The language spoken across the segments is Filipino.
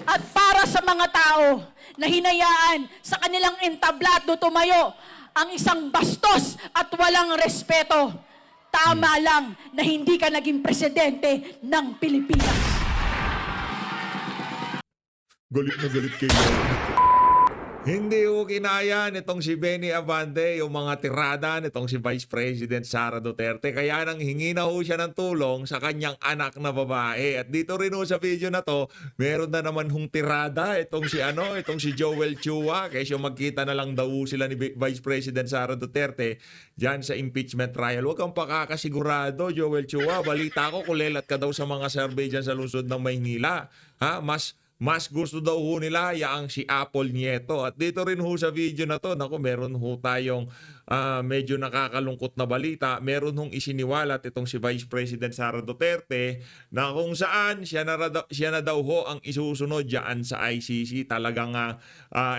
At para sa mga tao na hinayaan sa kanilang entablado tumayo ang isang bastos at walang respeto, tama lang na hindi ka naging presidente ng Pilipinas. Galit na galit kayo. Hindi ko kinaya nitong si Benny Abante, yung mga tirada nitong si Vice President Sara Duterte. Kaya nang hingi na ho siya ng tulong sa kanyang anak na babae. At dito rin ho sa video na to, meron na naman hong tirada itong si Joel Chua. Kaysa magkita na lang daw sila ni Vice President Sara Duterte dyan sa impeachment trial. Huwag kang pakakasigurado, Joel Chua. Balita ko, kulelat ka daw sa mga survey dyan sa lungsod ng Maynila. Ha? Mas gusto daw ho nila yaang si Apple Nieto. At dito rin ho sa video na to, naku, meron ho tayong medyo nakakalungkot na balita. Meron hong isiniwalat itong si Vice President Sara Duterte na kung saan siya na daw ho ang isusunod dyan sa ICC. Talagang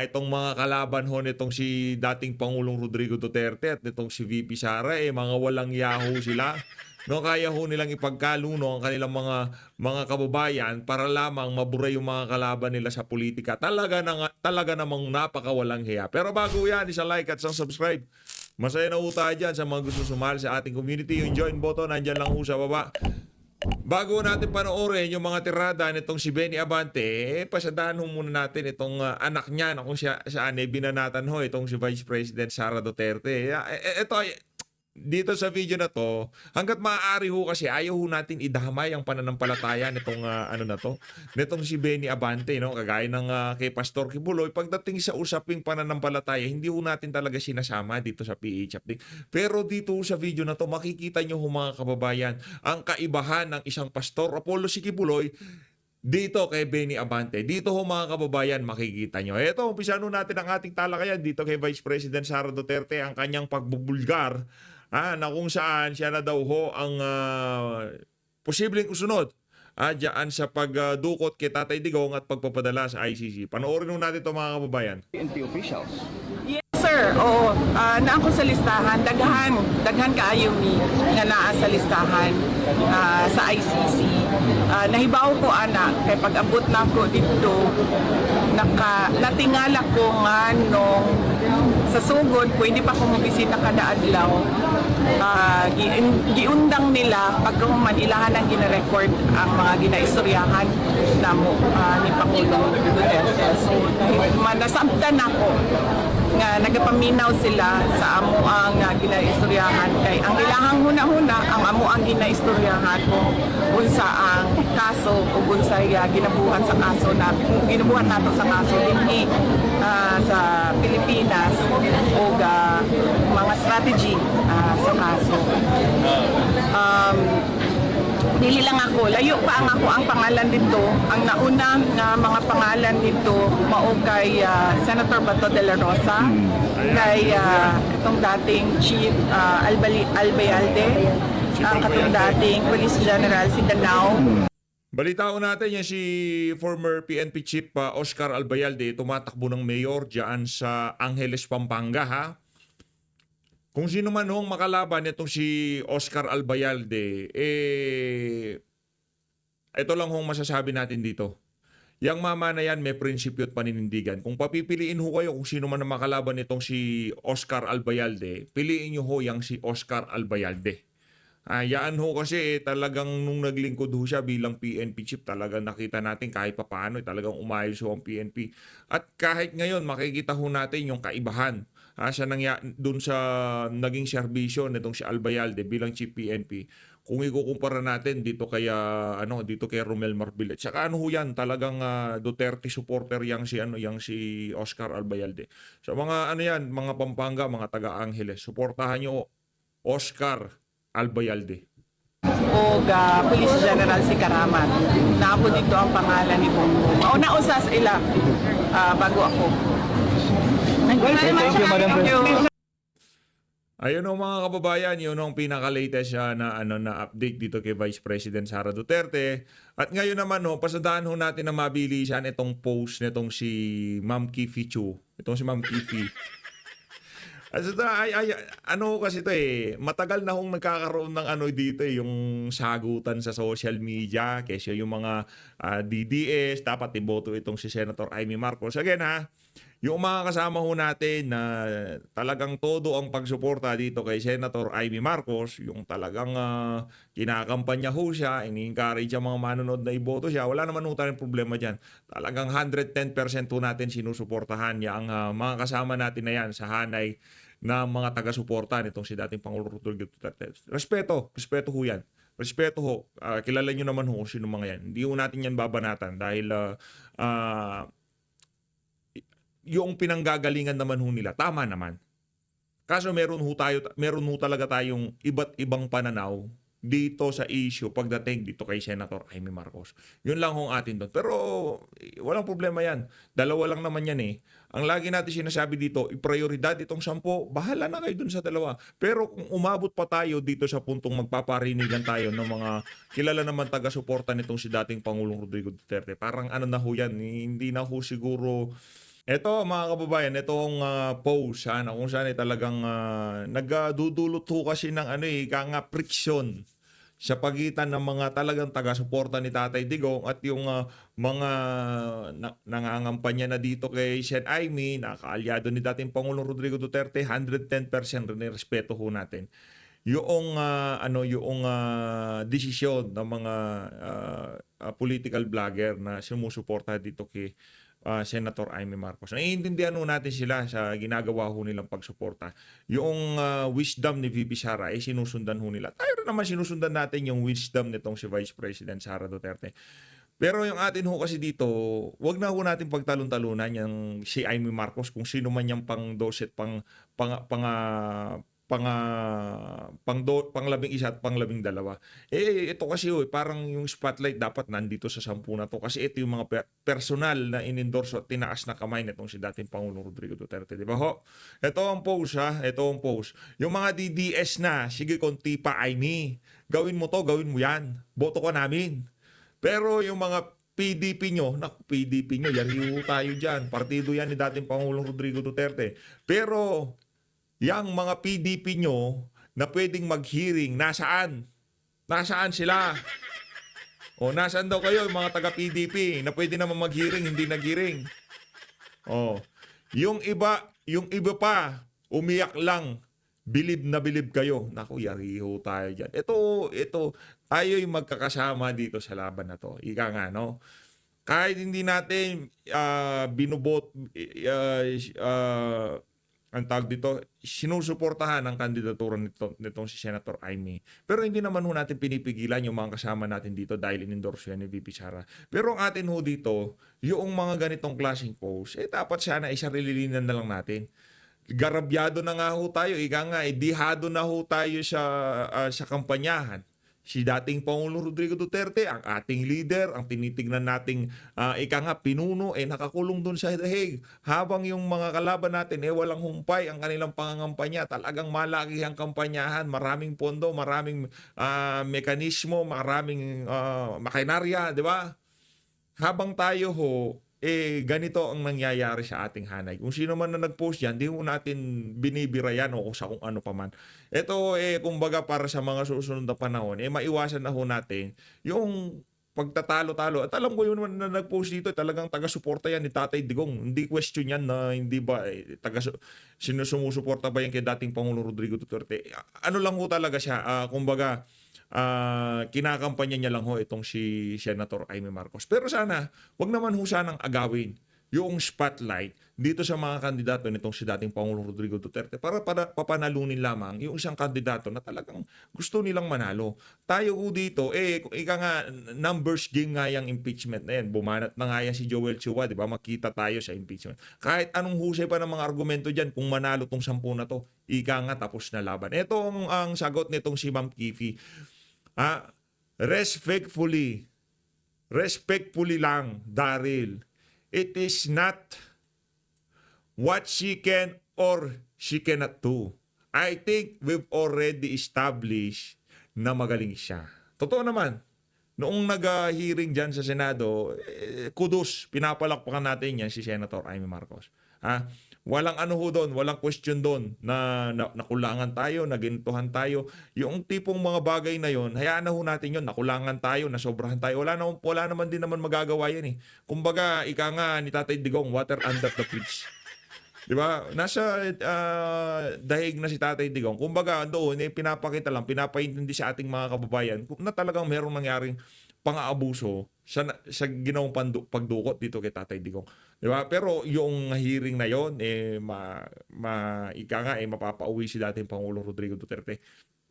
itong mga kalaban ho nitong si dating Pangulong Rodrigo Duterte at nitong si VP Sara, mga walang yaho sila. No, kaya ho nilang ipagkaluno ang kanilang mga kababayan para lamang mabura yung mga kalaban nila sa politika. Talaga namang napakawalang hiya. Pero bago yan, isa like at isang subscribe. Masaya na ho tayo dyan sa mga gusto sumali sa ating community. Yung join button, nandyan lang ho sa baba. Bago natin panoorin yung mga tirada nitong si Benny Abante, pasadahan ho muna natin itong anak niya na kung saan binanatan ho itong si Vice President Sara Duterte. Ito ay dito sa video na to, hanggat maaari ho kasi ayaw ho natin idamay ang pananampalataya nitong nitong si Benny Abante, no? Kagaya ng kay Pastor Kibuloy, pagdating sa usaping pananampalataya, hindi ho natin talaga sinasama dito sa PH Update. Pero dito sa video na to, makikita nyo ho mga kababayan ang kaibahan ng isang pastor, Apollo si Kibuloy, dito kay Benny Abante. Dito ho mga kababayan, makikita nyo. Ito, umpisa natin ang ating talakayan dito kay Vice President Sara Duterte, ang kanyang pagbubulgar na kung saan siya na daw ho ang posibleng kusunod dyan sa pagdukot kay Tatay Digong at pagpapadala sa ICC. Panoorin ho natin ito mga kababayan. PNP officials. Yes, sir. Oo. Naa ko sa listahan. Daghan kaayo mi nga naa sa listahan sa ICC. Nahibaw ko ana kay pag-abot na ko dito natingala ko nga nung sa sugod pwede pa ko mobisita kada adlaw. Giundang nila pagkahuman ilahan ang gina-record ang mga ginaistoryahan namo ni Pangulong Duterte. So nasabtan ako nga nagapaminaw sila sa amo ang ginaistoryahan kay ang ilahang huna-huna ang amo ang ginaistoryahan kung unsa ang kaso o unsa ginabuhat sa kaso na ginabuhat nato sa kaso dinhi sa Pilipinas o mga strategy sa kaso. Dili lang ako, layo pa ang pangalan dito. Ang nauna nga mga pangalan dito mao kay Senator Bato de la Rosa, kay katong dating Chief Albayalde, katong dating Police General si Danao. Balitaan natin yan si former PNP Chief Oscar Albayalde, tumatakbo ng mayor dyan sa Angeles, Pampanga, ha? Kung sino man hong makalaban itong si Oscar Albayalde, ito lang hong masasabi natin dito. Yang mama na yan may prinsipyo at paninindigan. Kung papipiliin ho kayo kung sino man ang makalaban itong si Oscar Albayalde, piliin nyo ho yang si Oscar Albayalde. Yaan ho kasi talagang nung naglingkod ho siya bilang PNP chief, talagang nakita natin kahit papaano, talagang umayos ho ang PNP. At kahit ngayon makikita ho natin yung kaibahan dun sa naging serbisyo nitong si Albayalde bilang chief PNP. Kung ikukumpara natin dito kay Romel Marbil. Tsaka ho yan, talagang Duterte supporter yang si Oscar Albayalde. So mga mga Pampanga, mga taga Angeles, suportahan nyo Oscar Albayalde. O Police General si Karaman. Napo dito ang pangalan ni Bongbong. Mauna usas ila bago ako. Thank you, Madam President. Ayun o mga kababayan, yun ang pinaka-latest na update dito kay Vice President Sara Duterte. At ngayon naman pasadahan natin na mabilisan itong post nitong si Ma'am Kifi Chu. Itong si Ma'am Kifi. Ano kasi ito matagal na hong nagkakaroon ng ano dito yung sagutan sa social media kasi yung mga DDS, dapat iboto itong si Senator Amy Marcos. Again yung mga kasama ho natin na talagang todo ang pagsuporta dito kay Senator Amy Marcos, yung talagang kinakampanya ho siya, ini-encourage ang mga manonood na iboto siya, wala naman ho tayong problema dyan. Talagang 110% ho natin sinusuportahan niya ang mga kasama natin na yan sa hanay na mga taga-suporta nitong si dating Pangulong Rodrigo Duterte. Respeto ho yan. Respeto ho. Kilala nyo naman ho kung sino mga yan. Hindi ho natin yan babanatan dahil yung pinanggagalingan naman ho nila, tama naman. Kaso meron ho talaga tayong iba't ibang pananaw dito sa issue pagdating dito kay Senator Amy Marcos. Yun lang hong atin doon. Pero walang problema yan. Dalawa lang naman yan Ang lagi natin sinasabi dito, prioridad itong 10, bahala na kayo dun sa dalawa. Pero kung umabot pa tayo dito sa puntong magpaparinigan tayo ng mga kilala naman taga-suporta nitong si dating Pangulong Rodrigo Duterte, parang ano na ho yan, hindi na ho siguro. Ito mga kababayan, itong post na kung saan talagang nagdudulot ho kasi ng friction sa pagitan ng mga talagang taga-suporta ni Tatay Digong at yung mga nangangampanya na dito kay Sen Amy, na kaalyado ni dating Pangulong Rodrigo Duterte, 110% rin respeto ho natin. Yung desisyon ng mga political vlogger na sumusuporta dito kay Senator Amy Marcos. Naiintindihan ho natin sila sa ginagawa ho nilang pagsuporta. Yung wisdom ni VP Sara ay sinusundan ho nila. Tayo rin naman sinusundan natin yung wisdom nitong si Vice President Sara Duterte. Pero yung atin ho kasi dito, wag na ho natin pagtalon-talunan yung si Amy Marcos kung sino man yung pang-12 pang-11 at pang-12. Ito kasi parang yung spotlight dapat nandito sa 10 na to kasi ito yung mga personal na inendorso at tinaas na kamay nitong si dating Pangulong Rodrigo Duterte, di ba ho? Ito ang post ito ang post. Yung mga DDS na, sige konti pa Amy, gawin mo to, gawin mo yan. Boto ko namin. Pero yung mga PDP nyo, yari ho tayo dyan. Partido yan ni dating Pangulong Rodrigo Duterte. Pero yang mga PDP nyo na pwedeng mag-hearing, nasaan? Nasaan sila? O, nasaan daw kayo yung mga taga-PDP na pwede naman mag-hearing, hindi nag-hearing? O, yung iba pa, umiyak lang, bilib na bilib kayo. Naku, yariho tayo dyan. Ito, tayo yung magkakasama dito sa laban na to. Ika nga, no? Kahit hindi natin ang tawag dito, sinusuportahan ang kandidatura nitong si Senator Amy. Pero hindi naman ho natin pinipigilan yung mga kasama natin dito dahil inendorso yan ni VP Sara. Pero ang atin ho dito, yung mga ganitong klaseng post, dapat sana isarililinan na lang natin. Garabyado na nga ho tayo, dihado na ho tayo sa kampanyahan. Si dating Pangulong Rodrigo Duterte, ang ating leader, ang tinitignan nating pinuno, nakakulong dun sa dahig. Habang yung mga kalaban natin, walang humpay ang kanilang pangangampanya. Talagang malaki ang kampanyahan, maraming pondo, maraming mekanismo, maraming makinarya, di ba? Habang tayo ho, ganito ang nangyayari sa ating hanay. Kung sino man na nag-post yan, di ho natin binibira yan o sa kung ano pa man. Ito, kumbaga para sa mga susunod na panahon, maiwasan na ho natin yung pagtatalo-talo. At alam ko yun naman na nag-post dito, talagang taga-suporta yan ni Tatay Digong. Hindi question yan na hindi ba, sinusumusuporta ba yan kay dating Pangulong Rodrigo Duterte. Ano lang ho talaga siya, kumbaga, kinakampanya niya lang ho itong si Senator Amy Marcos. Pero sana, wag naman ho sanang agawin yung spotlight dito sa mga kandidato nitong si dating Pangulong Rodrigo Duterte para papanalunin lamang yung isang kandidato na talagang gusto nilang manalo. Tayo ho dito, numbers game nga yung impeachment na yan. Bumanat na nga yan si Joel Chua, di ba? Makita tayo sa impeachment. Kahit anong husay pa ng mga argumento dyan, kung manalo tong 10 na to, tapos na laban. Ito ang sagot nitong si Ma'am Kifi. Respectfully lang, Daryl. It is not what she can or she cannot do. I think we've already established na magaling siya. Totoo naman. Noong nag-hearing dyan sa Senado, kudos, pinapalakpakan natin yan si Senator Amy Marcos. Ha? Walang ano ho doon, walang question doon na nakulangan tayo, nagintuhan tayo. Yung tipong mga bagay na yon, hayaan na ho natin yon, nakulangan tayo, nasobrahan tayo. Wala naman din naman magagawa yan eh. Kumbaga, ika nga ni Tatay Digong, water under the bridge. 'Di ba? Nasa dahig na si Tatay Digong. Kumbaga, doon pinapakita lang, pinapaintindi sa ating mga kababayan na talagang merong nangyaring pang-aabuso sa ginawang pagdukot dito kay Tatay Digong. 'Di ba? Pero yung hearing na yon ika nga mapapauwi si dating Pangulong Rodrigo Duterte.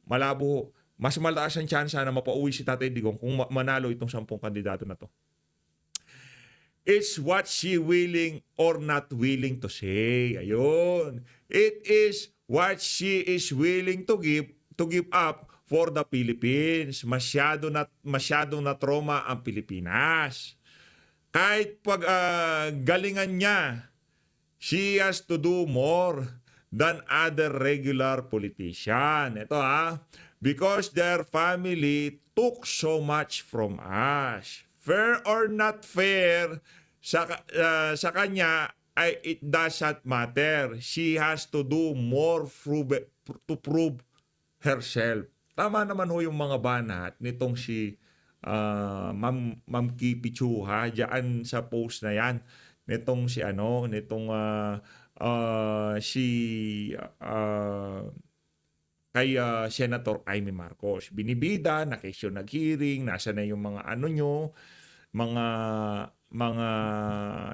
Malabo. Mas malakas ang tsansa na mapauwi si Tatay Digong kung manalo itong 10 kandidato na to. It's what she willing or not willing to say. Ayun. It is what she is willing to give up for the Philippines. Masyado na trauma ang Pilipinas. Kahit pag galingan niya, she has to do more than other regular politician. Ito because their family took so much from us. Fair or not fair, sa kanya, it doesn't matter. She has to do more to prove herself. Tama naman ho yung mga banat nitong si Ma'am Kipi Chu diyan sa post na yan. Nitong si kay Senator Amy Marcos. Binibida, na kesyo nag-hearing, nasa na yung mga mga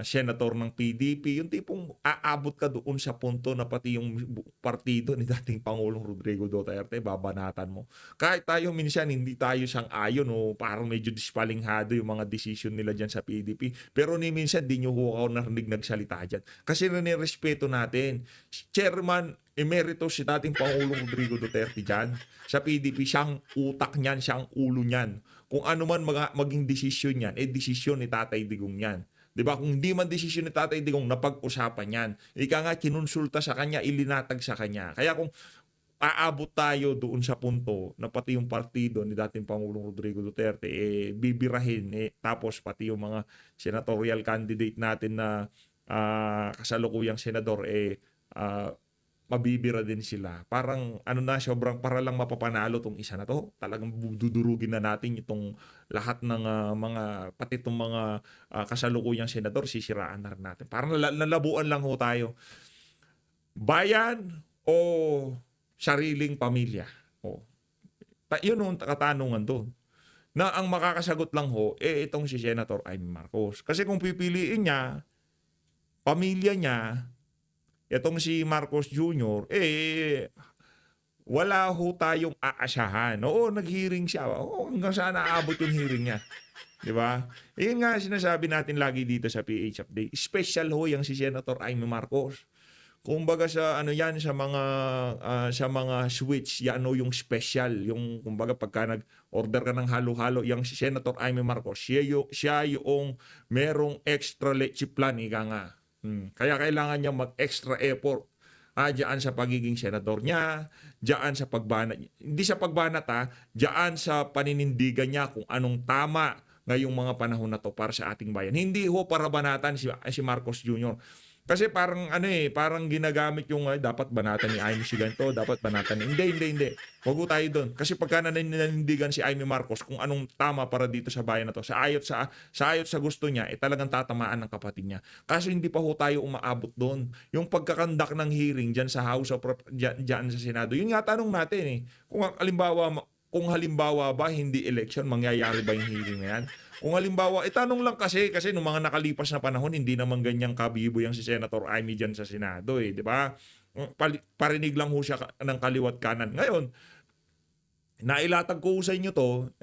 senator ng PDP, yung tipong aabot ka doon sa punto na pati yung partido ni dating Pangulong Rodrigo Duterte, babanatan mo. Kahit tayo minsan hindi tayo sang-ayon o parang medyo dispalinghado yung mga decision nila dyan sa PDP. Pero ni minsan di nyo ako narinig nagsalita dyan. Kasi nirespeto natin. Chairman Emeritus si dating Pangulong Rodrigo Duterte dyan. Sa PDP, siyang utak niyan, siyang ulo niyan. Kung ano man maging desisyon niyan, desisyon ni Tatay Digong yan. 'Di ba? Kung hindi man desisyon ni Tatay Digong, napag-usapan yan. Ika nga, kinonsulta sa kanya, ilinatag sa kanya. Kaya kung aabot tayo doon sa punto na pati yung partido ni dating Pangulong Rodrigo Duterte, bibirahin, tapos pati yung mga senatorial candidate natin na kasalukuyang senador, mabibira din sila. Parang sobrang para lang mapapanalo tong isa na to. Talagang dudurugin na natin itong lahat ng pati itong mga kasalukuyang senador, sisiraan na rin natin. Parang nalabuan lang ho tayo. Bayan o sariling pamilya? Yun ang katanungan doon. Na ang makakasagot lang ho, itong si Senator Amy Marcos. Kasi kung pipiliin niya, pamilya niya, itong si Marcos Jr., wala ho tayong aasahan. Oo, nag-hearing siya. Oo, hanggang saan naabot yung hearing niya. Di ba? Yun nga sinasabi natin lagi dito sa PH Update. Special ho yung si Senator Amy Marcos. Kumbaga sa sa mga switch, yan ho yung special. Yung kumbaga pagka nag-order ka ng halo-halo, yung si Senator Amy Marcos, siya yung merong extra leche plan, ika nga. Kaya kailangan niya mag-extra effort diyan sa pagiging senador niya, diyan sa pagbanat, hindi sa pagbanat diyan sa paninindigan niya kung anong tama ngayong mga panahon na to para sa ating bayan. Hindi ho para banatan si Marcos Jr. Kasi parang parang ginagamit yung dapat banatan ni Amy si ganito, dapat banatan ni hindi. Wag ho tayo doon. Kasi pagka naninindigan si Amy Marcos kung anong tama para dito sa bayan na to, sa ayot sa gusto niya, talagang tatamaan ng kapatid niya. Kaso hindi pa ho tayo umaabot doon. Yung pagkakandak ng hearing diyan sa House of diyan sa Senado. Yun nga tanong natin kung halimbawa ba hindi election, mangyayari ba yung hearing na yan? Kung halimbawa, tanong lang kasi nung mga nakalipas na panahon, hindi naman ganyang kabibo yung si Senator Amy dyan sa Senado di ba? Parinig lang ho siya ng kaliwat kanan. Ngayon, nailatag ko sa inyo to,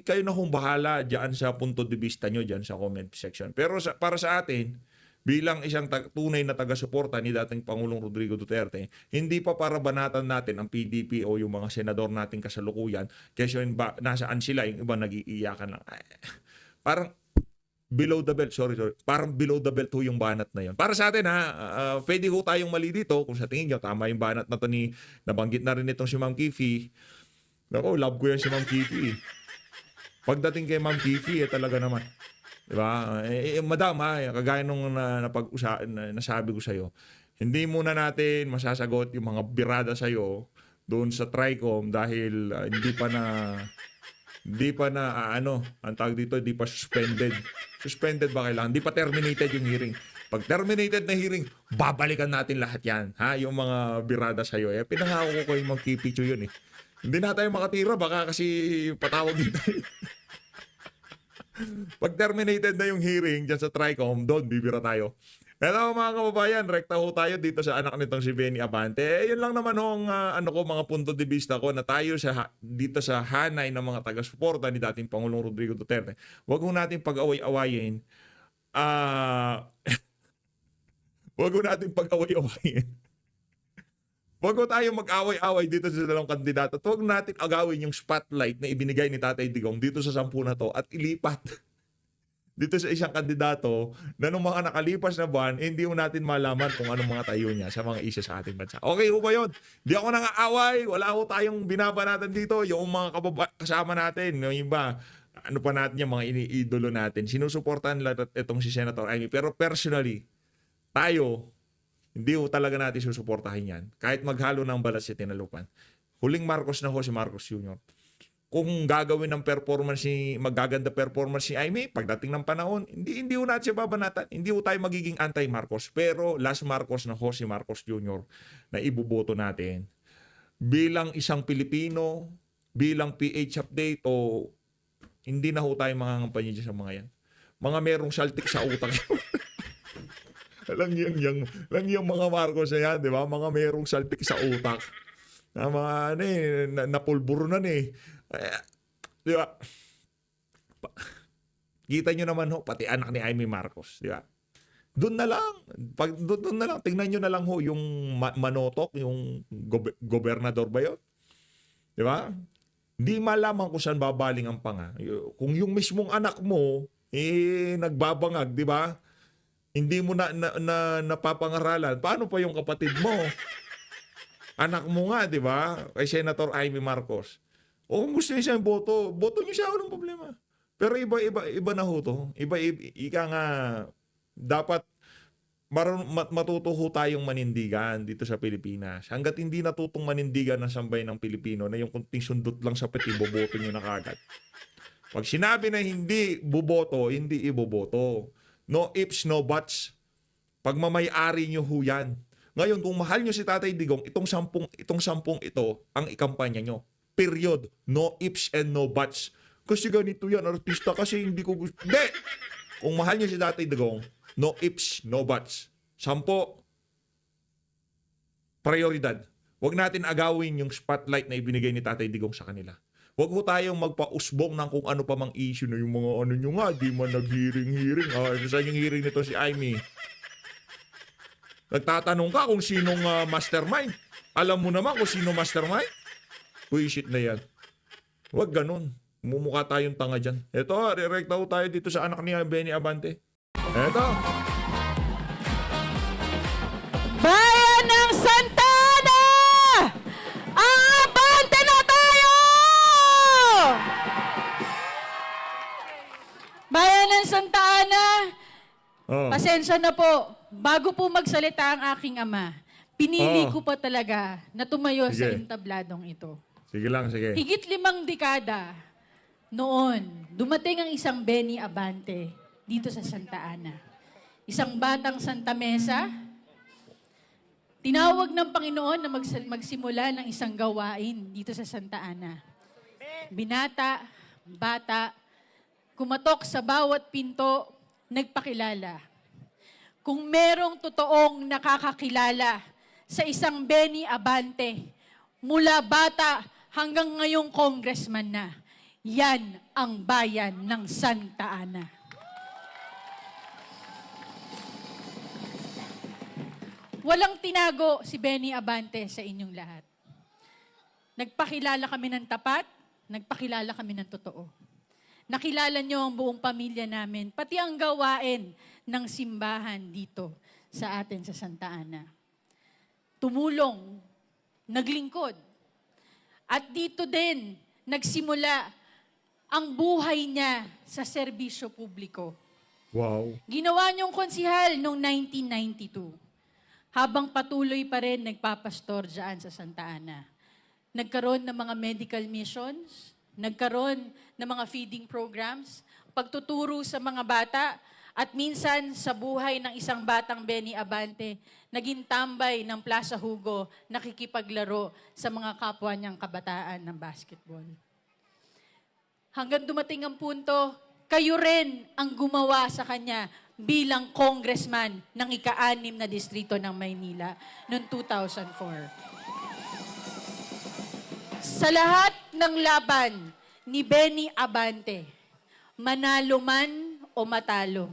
kayo na hong bahala dyan sa punto de vista nyo dyan sa comment section. Pero para sa atin, bilang isang tunay na taga-suporta ni dating Pangulong Rodrigo Duterte, hindi pa para banatan natin ang PDP o yung mga senador nating kasalukuyan, kasi nasaan sila, yung iba nag-iiyakan lang. Parang below the belt, sorry. Parang below the belt ho yung banat na yun. Para sa atin pwede ho tayong mali dito kung sa tingin nyo, tama yung banat na to nabanggit na rin itong si Ma'am Kifi. Nako, love ko yan si Ma'am Kifi. Pagdating kay Ma'am Kifi, talaga naman. Diba? Madam, kagaya nung nasabi ko sa'yo, hindi muna natin masasagot yung mga birada sa'yo doon sa TRICOM dahil hindi pa na ang tawag dito, hindi pa suspended. Suspended ba kailangan? Hindi pa terminated yung hearing. Pag terminated na hearing, babalikan natin lahat yan. Ha? Yung mga birada sa'yo. Pinangako ko kayong magkipicho yun eh. Hindi na tayo makatira, baka kasi patawag dito. Pag terminated na yung hearing dyan sa TRICOM, doon bibira tayo. Pero mga kababayan, rekta ho tayo dito sa anak nitong si Benny Abante. Yun lang naman ho ang mga punto de vista ko na tayo dito sa hanay ng mga taga-suporta ni dating Pangulong Rodrigo Duterte. Huwag ho natin pag-away-awayin. Huwag ho natin pag-away-awayin. Huwag ho tayo mag-away-away dito sa dalawang kandidato. At huwag natin agawin yung spotlight na ibinigay ni Tatay Digong dito sa 10 na to at ilipat dito sa isang kandidato na nung mga nakalipas na buwan, hindi mo natin malaman kung anong mga tayo niya sa mga isyu sa ating bansa. Okay ho ba yun? Di ako nang-aaway. Wala ho tayong binabanatan dito. Yung mga kasama natin, yung iba, ano pa natin yung mga iniidolo natin. Sinusuportahan nila itong si Senator Amy. Pero personally, tayo, hindi ho talaga natin susuportahin yan. Kahit maghalo ng balas si Tinalupan. Huling Marcos na ho si Marcos Jr. Kung gagawin ng magaganda performance si Amy, pagdating ng panahon, hindi ho natin siya babanatan. Hindi ho tayo magiging anti-Marcos. Pero last Marcos na ho si Marcos Jr. na ibuboto natin. Bilang isang Pilipino, bilang PH update, o hindi na ho tayo mangangampanya sa mga yan. Mga merong saltik sa utak. lang yung mga Marcos na yan, di ba? Mga merong saltik sa utak. Na mga napulburunan eh. Di ba? Kita nyo naman ho, pati anak ni Amy Marcos, di ba? Doon na lang. Doon na lang. Tingnan nyo na lang ho yung Manotok, yung gobernador ba yun? Di ba? Hindi malaman kung saan babaling ang panga. Kung yung mismong anak mo, nagbabangag, di ba? Hindi mo napapangaralan. Paano pa yung kapatid mo? Anak mo nga, di ba? Kay Senator Amy Marcos. O kung gusto niya siyang boto niyo siya, walang problema. Pero iba na ho to. Ika nga, dapat matuto ho tayong manindigan dito sa Pilipinas. Hanggat hindi natutong manindigan ng sambay ng Pilipino na yung kunting sundot lang sa peti, boboto nyo na kagad. Pag sinabi na hindi buboto, hindi iboboto. No ifs, no buts. Pagmamay-ari nyo ho yan. Ngayon, kung mahal nyo si Tatay Digong, itong sampung ito ang ikampanya nyo. Period. No ifs and no buts. Kasi ganito yan, artista, kasi hindi ko gusto. Hindi! Kung mahal nyo si Tatay Digong, no ifs, no buts. 10, prioridad. Huwag natin agawin yung spotlight na ibinigay ni Tatay Digong sa kanila. Huwag ho tayong magpausbong ng kung ano pa mang issue na yung mga ano nyo nga, di man nag-hearing. Saan yung hearing nito si Amy? Nagtatanong ka kung sinong mastermind. Alam mo naman kung sino mastermind? Bullshit na yan. Huwag ganun. Mumukha tayong tanga dyan. Ito, re-recta ho tayo dito sa anak ni Benny Abante. Ito. Bayan ng Santa Ana! Abante na tayo! Bayan ng Santa Ana, Oh. pasensya na po. Bago po magsalita ang aking ama, pinili Oh. ko pa talaga na tumayo sa Sige. entabladong ito. Sige lang, sige. Higit 5 dekada noon, dumating ang isang Benny Abante dito sa Santa Ana. Isang batang Santa Mesa, tinawag ng Panginoon na magsimula ng isang gawain dito sa Santa Ana. Binata, bata, kumatok sa bawat pinto, nagpakilala. Kung merong totoong nakakakilala sa isang Benny Abante, mula bata hanggang ngayong congressman na, yan ang bayan ng Santa Ana. Walang tinago si Benny Abante sa inyong lahat. Nagpakilala kami ng tapat, nagpakilala kami ng totoo. Nakilala niyo ang buong pamilya namin, pati ang gawain ng simbahan dito sa atin sa Santa Ana. Tumulong, naglingkod. At dito din nagsimula ang buhay niya sa serbisyo publiko. Wow. Ginawa niyong konsihal noong 1992. Habang patuloy pa rin nagpapastor dyan sa Santa Ana. Nagkaroon ng mga medical missions, nagkaroon ng mga feeding programs, pagtuturo sa mga bata, at minsan sa buhay ng isang batang Benny Abante, naging tambay ng Plaza Hugo, nakikipaglaro sa mga kapwa niyang kabataan ng basketball. Hanggang dumating ang punto, kayo rin ang gumawa sa kanya bilang congressman ng ika-6 na distrito ng Maynila noong 2004. Sa lahat ng laban ni Benny Abante, manalo man o matalo,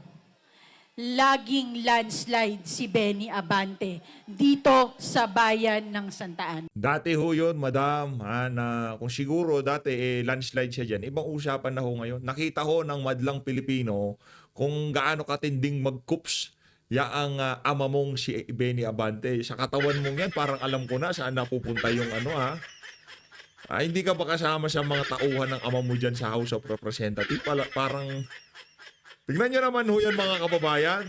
laging landslide si Benny Abante dito sa bayan ng Santa Ana. Dati ho yun, madam, na kung siguro dati landslide siya dyan, ibang usapan na ho ngayon. Nakita ho ng madlang Pilipino kung gaano katinding magkups yaang ama mong si Benny Abante. Sa katawan mong yan, parang alam ko na saan napupunta yung hindi ka ba kasama sa mga tauhan ng ama mo dyan sa House of Representatives? Parang, tignan nyo naman ho yan mga kababayan.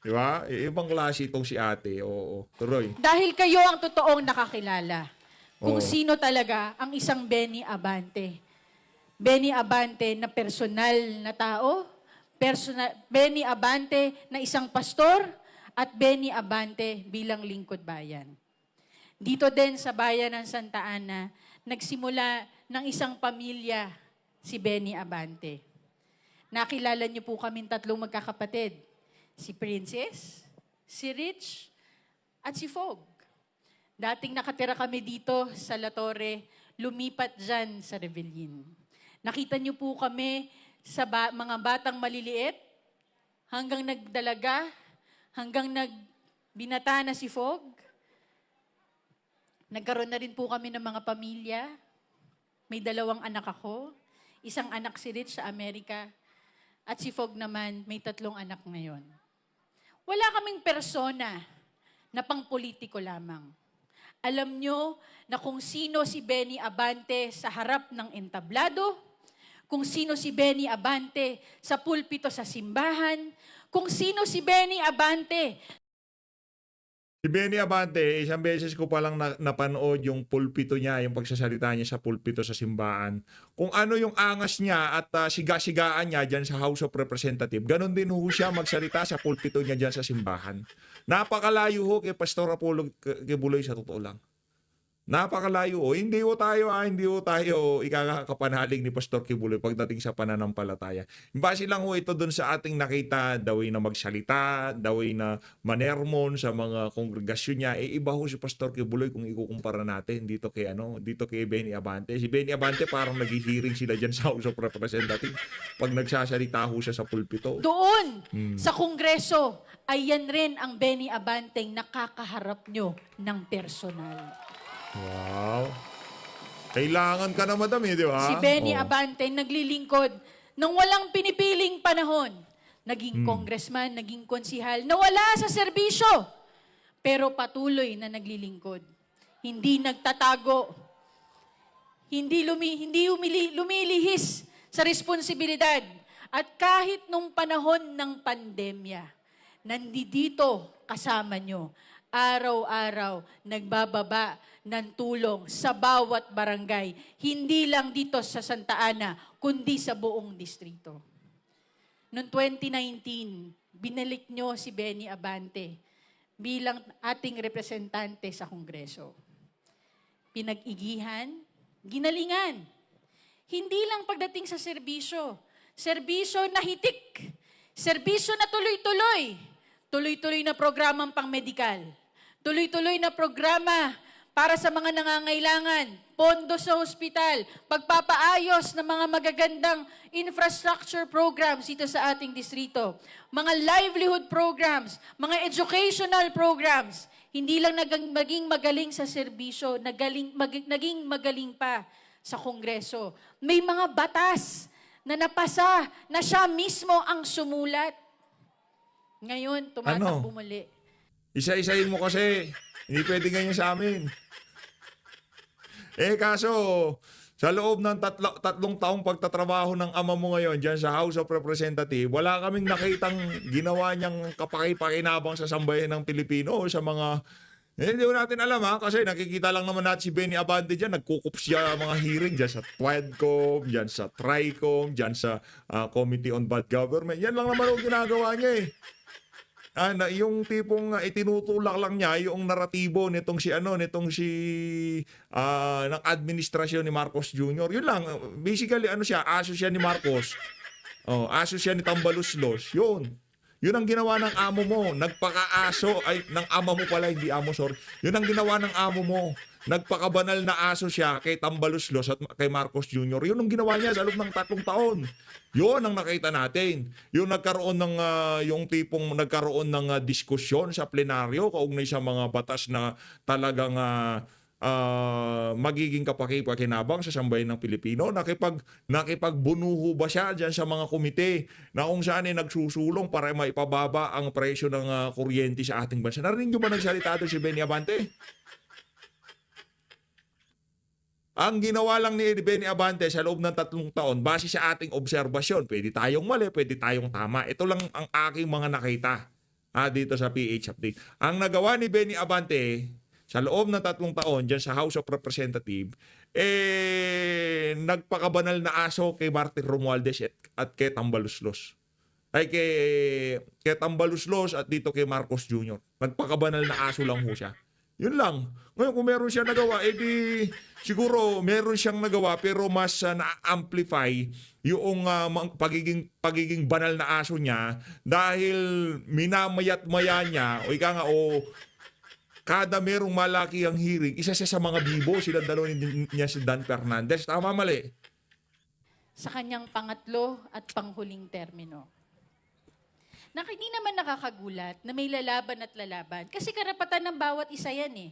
Di ba? Ibang klase itong si ate. Oo. Tuloy. Dahil kayo ang totoong nakakilala kung Oo. sino talaga ang isang Benny Abante. Benny Abante na personal na tao, Benny Abante na isang pastor, at Benny Abante bilang lingkod bayan. Dito din sa bayan ng Santa Ana, nagsimula ng isang pamilya si Benny Abante. Nakilala niyo po kaming tatlong magkakapatid. Si Princess, si Rich, at si Fog. Dating nakatira kami dito sa La Torre, lumipat dyan sa Rebellin. Nakita niyo po kami sa mga batang maliliit, hanggang nagdalaga, hanggang nagbinata na si Fog. Nagkaroon na rin po kami ng mga pamilya. May 2 anak ako. Isang anak si Rich sa Amerika. At si Fog naman, may 3 anak ngayon. Wala kaming persona na pang-politiko lamang. Alam nyo na kung sino si Benny Abante sa harap ng entablado, kung sino si Benny Abante sa pulpito sa simbahan, kung sino si Benny Abante. Si Benny Abante, isang beses ko palang napanood yung pulpito niya, yung pagsasalita niya sa pulpito sa simbahan. Kung ano yung angas niya at siga-sigaan niya dyan sa House of Representatives, ganun din ho siya magsalita sa pulpito niya dyan sa simbahan. Napakalayo ho kay Pastor Apollo Kibuloy sa totoo lang. Napakalayo ho. Hindi ho tayo ikakapanalig ni Pastor Kibuloy pagdating sa pananampalataya. Base lang ho ito dun sa ating nakita, the way na magsalita, the way na manermon sa mga kongregasyon niya. Iba ho si Pastor Kibuloy kung ikukumpara natin dito kay Benny Abante. Si Benny Abante parang naghihiring sila dyan sa House of Representatives pag nagsasalita ho siya sa pulpito. Doon, sa Kongreso, ay yan rin ang Benny Abanteng nakakaharap nyo ng personal. Wow. Kailangan ka na, madam, di ba? Si Benny Oo. Abante naglilingkod nang walang pinipiling panahon. Naging congressman, naging konsihal, nawala sa serbisyo. Pero patuloy na naglilingkod. Hindi nagtatago. Hindi lumilihis sa responsibilidad. At kahit nung panahon ng pandemya, nandito kasama nyo. Araw-araw nagbababa ng tulong sa bawat barangay. Hindi lang dito sa Santa Ana, kundi sa buong distrito. Noong 2019, binalik nyo si Benny Abante bilang ating representante sa Kongreso. Pinag-igihan, ginalingan. Hindi lang pagdating sa serbisyo. Serbisyo na hitik. Serbisyo na tuloy-tuloy. Tuloy-tuloy na programang pang-medikal. Tuloy-tuloy na programa para sa mga nangangailangan, pondo sa ospital, pagpapaayos ng mga magagandang infrastructure programs dito sa ating distrito, mga livelihood programs, mga educational programs. Hindi lang naging magaling sa serbisyo, naging magaling pa sa Kongreso. May mga batas na napasa na siya mismo ang sumulat. Ngayon, tumatakbo muli. Isa-isahin mo kasi. Hindi pwede ganyan sa amin. Kaso, Sa loob ng tatlong taong pagtatrabaho ng ama mo ngayon dyan sa House of Representatives, wala kaming nakitang ginawa niyang kapaki-pakinabang sa sambayan ng Pilipino o sa mga... hindi ko natin alam kasi nakikita lang naman natin si Benny Abante dyan, nagkukup siya mga hearing dyan sa TWEDCOM, dyan sa TRICOM, dyan sa Committee on Bad Government. Yan lang naman ang ginagawa niya eh. Yung tipong itinutulak lang niya yung naratibo nitong si ng administrasyon ni Marcos Jr. Yun lang. Basically siya, aso siya ni Marcos. Aso siya ni Tambaluslos. Yun. Yun ang ginawa ng amo mo. Nagpaka-aso ay ng ama mo pala, hindi amo, sorry. Yun ang ginawa ng amo mo. Nagpakabanal na aso siya kay Tambaluslos at kay Marcos Jr. Yun ang ginawa niya sa loob ng 3 taon. Yun ang nakita natin. Yung nagkaroon ng diskusyon sa plenaryo kaugnay sa mga batas na talagang magiging kapaki-pakinabang sa sambayan ng Pilipino. Nakipagbunuho ba siya dyan sa mga komite na kung saan ay nagsusulong para maipababa ang presyo ng kuryente sa ating bansa. Narinig nyo ba nagsalita doon si Benny Abante? Ang ginawa lang ni Benny Abante sa loob ng 3 taon, base sa ating obserbasyon, pwede tayong mali, pwede tayong tama. Ito lang ang aking mga nakita dito sa PH Update. Ang nagawa ni Benny Abante sa loob ng 3 taon dyan sa House of Representatives, nagpakabanal na aso kay Martin Romualdez at kay Tambaluslos. Ay kay Tambaluslos at dito kay Marcos Jr. Nagpakabanal na aso lang ho siya. Yun lang. Ngayon kung meron siya nagawa, siguro meron siyang nagawa pero mas na-amplify yung pagiging banal na aso niya dahil minamayat-maya niya kada merong malaki ang hearing, isa siya sa mga bibo, silang dalawa niya si Dan Fernandez. Tama, mali? Sa kanyang pangatlo at panghuling termino. Hindi naman nakakagulat na may lalaban at lalaban. Kasi karapatan ng bawat isa yan eh.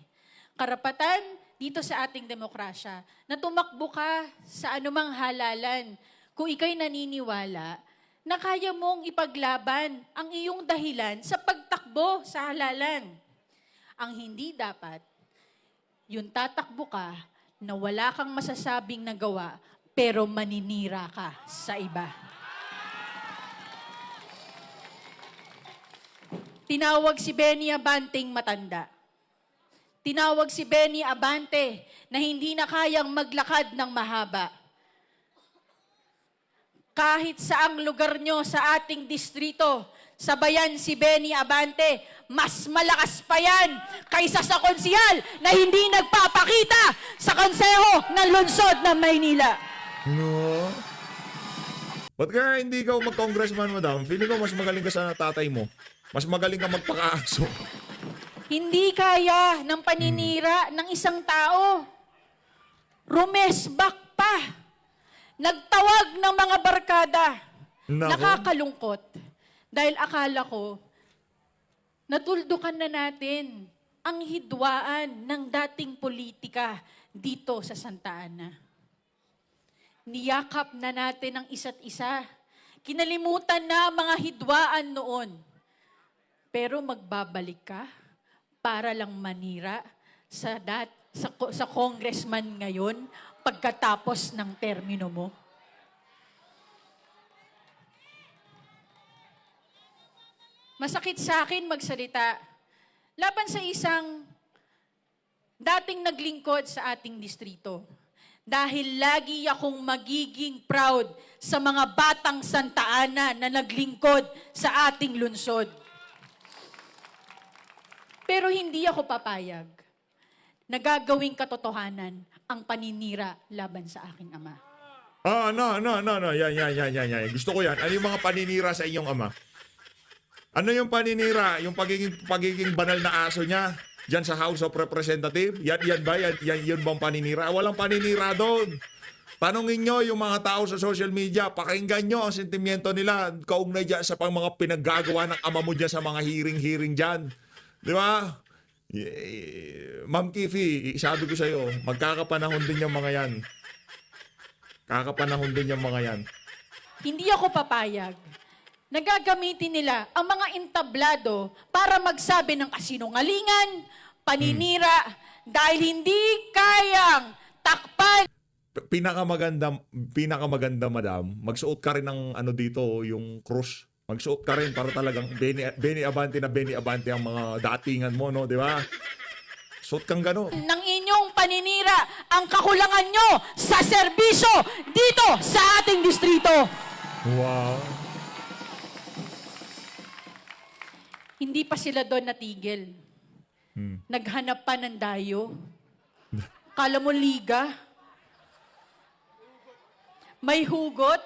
Karapatan dito sa ating demokrasya na tumakbo ka sa anumang halalan kung ikay naniniwala na kaya mong ipaglaban ang iyong dahilan sa pagtakbo sa halalan. Ang hindi dapat, yung tatakbo ka na wala kang masasabing nagawa pero maninira ka sa iba. Tinawag si Benny Abanteng matanda. Tinawag si Benny Abante na hindi na kayang maglakad ng mahaba. Kahit saang lugar nyo sa ating distrito, sabayan si Benny Abante, mas malakas pa yan kaysa sa konsihal na hindi nagpapakita sa konseho ng lungsod ng Maynila. No? Ba't kaya hindi ka mag-congressman, madam? Feeling ko mas magaling ka sa tatay mo. Mas magaling ka magpaka-aso. Hindi kaya ng paninira ng isang tao. Rumesbak pa. Nagtawag ng mga barkada. Nako. Nakakalungkot. Dahil akala ko, natuldukan na natin ang hidwaan ng dating politika dito sa Santa Ana. Niyakap na natin ang isa't isa. Kinalimutan na mga hidwaan noon. Pero magbabalik ka para lang manira sa congressman ngayon pagkatapos ng termino mo. Masakit sa akin magsalita laban sa isang dating naglingkod sa ating distrito. Dahil lagi akong magiging proud sa mga batang Santa Ana na naglingkod sa ating lungsod. Pero hindi ako papayag na gagawing katotohanan ang paninira laban sa aking ama. No. Yan. Gusto ko yan. Ano yung mga paninira sa inyong ama? Ano yung paninira? Yung pagiging banal na aso niya dyan sa House of Representatives? Yan ba? Yan bang paninira? Walang paninira doon. Tanungin nyo yung mga tao sa social media, pakinggan nyo ang sentimiento nila kaugnay dyan sa mga pinaggagawa ng ama mo dyan sa mga hearing dyan. Di ba? Ma'am Kifi, sabi ko sa'yo, magkakapanahon din yung mga yan. Kakapanahon din yung mga yan. Hindi ako papayag. Nagagamitin nila ang mga entablado para magsabi ng kasinungalingan, paninira, dahil hindi kayang takpan. pinakamaganda, madam, magsuot ka rin ng ano dito, yung cross. Magsuot ka rin para talagang Benny Abante na Benny Abante ang mga datingan mo, no? Di ba? Suot kang gano'n. Ng inyong paninira ang kakulangan nyo sa serbisyo dito sa ating distrito. Wow. Hindi pa sila doon natigil. Naghanap pa ng dayo. Kala mo liga? May hugot?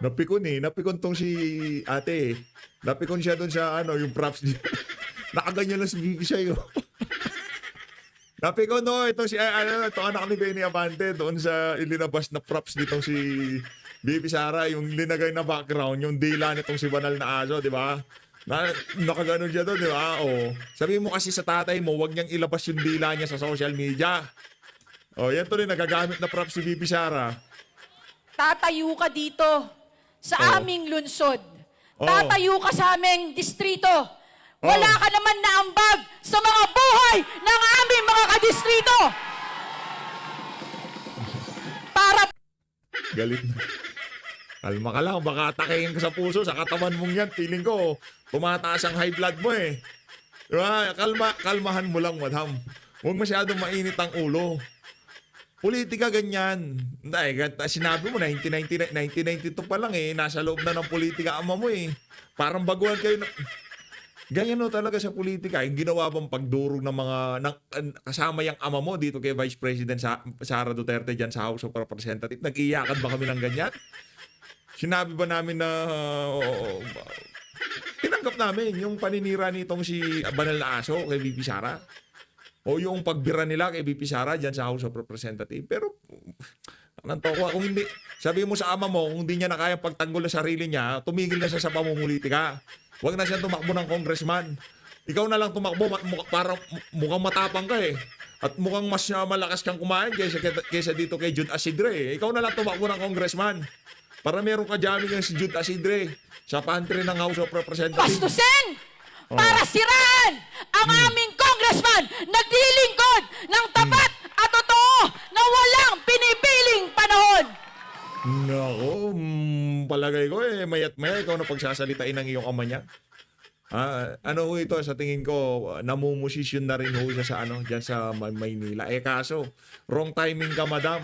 Napikon tong si ate. Napikon siya doon sa ano, yung props niya. Nakaganyan lang si Vicky siya yun. Napikon no, ito si ito anak ni Benny Abante doon sa ilinabas na props nitong si Bibi Sara, yung linagay na background, yung dila nitong si Banal na Aso, di ba? Nakaganon siya doon, di ba? Oh. Sabihin mo kasi sa tatay mo, wag niyang ilabas yung dila niya sa social media. Oh, yan to rin nagagamit na props si Bibi Sara. Tatayo ka dito sa Oh. aming lungsod. Oh. Tatayo ka sa aming distrito. Wala ka naman na ambag sa mga buhay ng aming mga kadistrito. Para Galit na. Kalma ka lang, baka atakein ka sa puso, sa katawan mong yan. Feeling ko, tumataas ang high blood mo eh. Diba? Kalmahan mo lang, madam. Huwag masyadong mainit ang ulo. Politika ganyan. Sinabi mo, 1992 pa lang eh. Nasa loob na ng politika ama mo eh. Parang baguhan kayo. Ganyan no talaga sa politika. Yung ginawa bang pagdurog ng mga kasama yung ama mo dito kay Vice President Sara Duterte dyan sa House of Representatives. Nag-iyakan ba kami ng ganyan? Sinabi ba namin na tinanggap namin yung paninira nitong si Banal na Aso kay VP Sara? O yung pagbira nila kay VP Sara dyan sa House of Representatives? Pero nanto ko, kung hindi, sabi mo sa ama mo, kung hindi niya na kayang pagtanggol na sarili niya, tumigil na siya sa pamumulitika. Huwag na siya tumakbo ng congressman. Ikaw na lang tumakbo para mukhang matapang ka eh. At mukhang mas malakas kang kumain kaysa dito kay Jude Asidre eh. Ikaw na lang tumakbo ng congressman. Para meron ka jamming yung si Jude Asidre sa pantry ng House of Representatives. pastusin! Para siraan ang aming congressman naglilingkod ng tapat at totoo na walang pinipiling panahon. Nako, palagay ko eh, mayat maya ikaw na pagsasalitain ng iyong ama niya. Ano ho ito, sa tingin ko, namumusisyon na rin ho siya sa ano, dyan sa Maynila. Eh kaso, wrong timing ka, madam.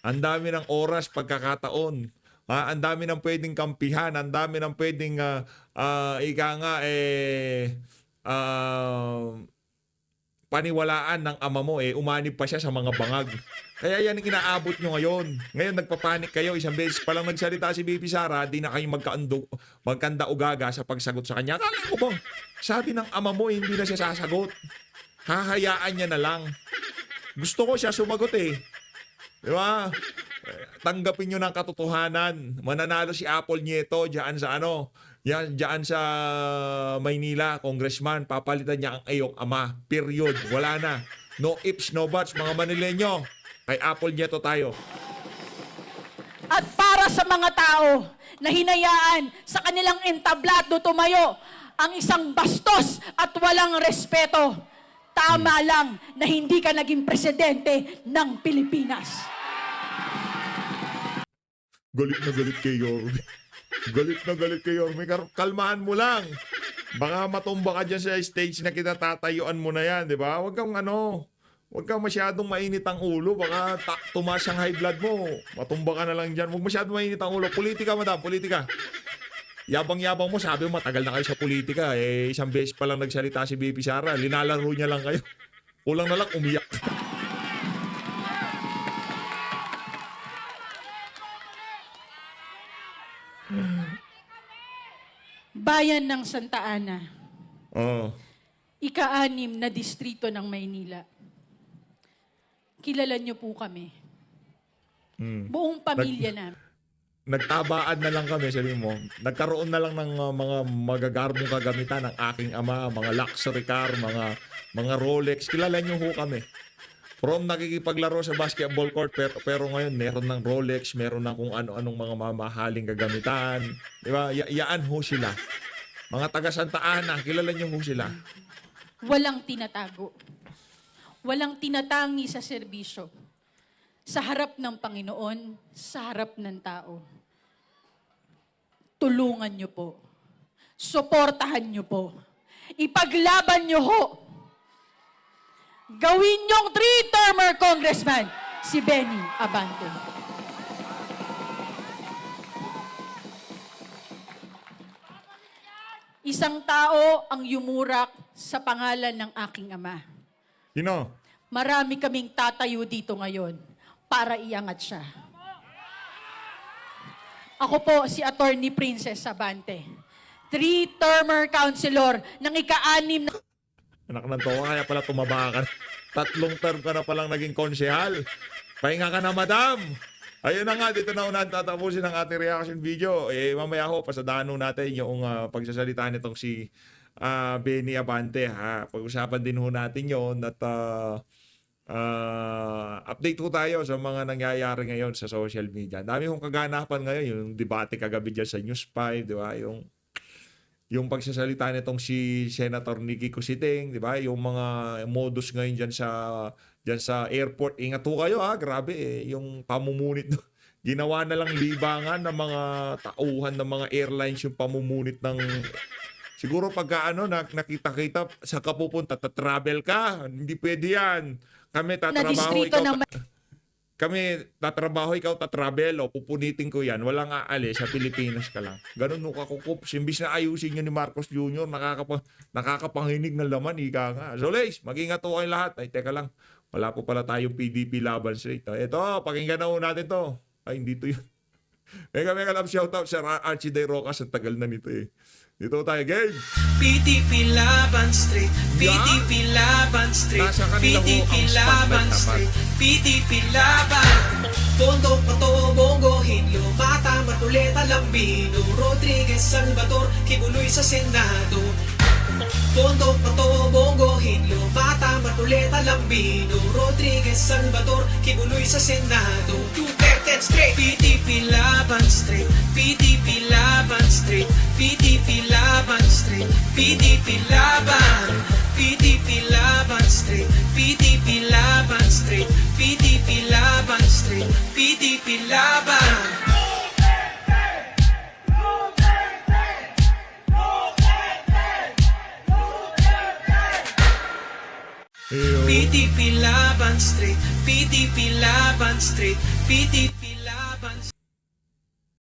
Ang dami ng oras, pagkakataon. Ang dami ng pwedeng kampihan, ang dami ng pwedeng, paniwalaan ng ama mo eh, umanib pa siya sa mga bangag. Kaya yan ang inaabot nyo ngayon. Ngayon nagpapanik kayo, isang beses pa lang nagsalita si Bibi Sara, di na kayo magkanda-ugaga sa pagsagot sa kanya. Akala ko ba, sabi ng ama mo, hindi na siya sasagot. Hahayaan niya na lang. Gusto ko siya sumagot eh. Di ba? Tanggapin nyo ng katotohanan. Mananalo si Apple Nieto dyan sa ano, dyan sa Maynila, congressman, papalitan niya ang iyong ama. Period. Wala na. No ifs, no buts, mga Manileño. Kay Apple Nieto tayo. At para sa mga tao na hinayaan sa kanilang entablado tumayo ang isang bastos at walang respeto, tama lang na hindi ka naging presidente ng Pilipinas. Galit na galit kay Yorme. Galit na galit kay Yorme. Kalmahan mo lang. Baka matumba ka dyan sa stage na kinatatayuan mo na yan, di ba? Huwag kang masyadong mainit ang ulo. Baka tumaas ang high blood mo. Matumba ka na lang dyan. Huwag masyadong mainit ang ulo. Politika, madam. Politika. Yabang-yabang mo. Sabi mo, matagal na kayo sa politika. Eh, isang beses pa lang nagsalita si Bibi Sara. Linalaro niya lang kayo. Kulang na lang, umiyak. Bayan ng Santa Ana, Oo. ika-6 na distrito ng Maynila. Kilala niyo po kami. Buong pamilya namin. Nagtabaan na lang kami, sabi mo. Nagkaroon na lang ng mga magagarbong kagamitan ng aking ama, mga luxury car, mga Rolex. Kilala niyo ho kami. From nakikipaglaro sa basketball court, pero ngayon meron ng Rolex, meron ng kung ano-anong mga mamahaling kagamitan. Di ba? Yaan ho sila. Mga taga Santa Ana, kilala niyo ho sila. Walang tinatago. walang tinatangi sa serbisyo. Sa harap ng Panginoon, sa harap ng tao. Tulungan niyo po. Suportahan niyo po. Ipaglaban niyo ho. Gawin niyong 3-termer congressman, si Benny Abante. Isang tao ang yumurak sa pangalan ng aking ama. Sino? Marami kaming tatayo dito ngayon para iangat siya. Ako po si Attorney Princess Abante. 3-termer councilor ng ika-6 na... Anak ng towa, kaya pala tumaba ka. 3 term ka na palang naging konsehal. Pahinga ka na, madam. Ayun na nga, dito na unahan tatapusin ang ating reaction video. Mamaya ho, pasadaan natin yung pagsasalita nitong si Benny Abante. Pag-usapan din ho natin yon at update ho tayo sa mga nangyayari ngayon sa social media. Dami hong kaganapan ngayon, yung debate kagabi dyan sa News 5, di ba? Yung pagsasalita nitong si Senator Nikki Cositing, di ba? Yung mga modus ngayon dyan sa airport. Ingat ho kayo grabe yung pamumunit. Ginawa na lang libangan ng mga tauhan ng mga airlines yung pamumunit ng... Siguro pagka nakita-kita sa kapupunta, travel ka. Hindi pwede yan. Kami tatrabaho, distrito ng... Kami tatrabaho, ikaw tatravel, pupunitin ko yan. Walang aalis, sa Pilipinas ka lang. Ganun nung kakukup. Imbis na ayusin nyo ni Marcos Jr., nakakapanginig ng laman, ika nga. So, Lace, mag-ingat ho kayo lahat. Ay, teka lang. Wala po pala tayong PDP laban straight. Ito, pakinggan na ho natin to. Ay, hindi to yun. Mega love shoutout sa Archie De Rocas. Ang tagal na nito Dito tayo, game! PDP Laban Street, PDP Laban Street, Nasa kanila ho PDP ang Laban spotlight Street, PDP Laban. Tondo, Pato, Bongo, Hinlo, Mata, Matuleta, Lambino, Rodriguez, Salvador, Kibuloy sa Senado. Tondo, Pato, Bongo, Hinlo, Mata, Matuleta, Lambino, Rodriguez, Salvador, Kibuloy sa Senado. Duterte Straight, PDP Laban Street, PDP Laban Street, PDP Laban Street, PDP Laban, PDP Laban Street, PDP Laban Street, PDP Laban Street, PDP Laban. PDP Laban Street, PDP Laban Street, PDP Laban Street.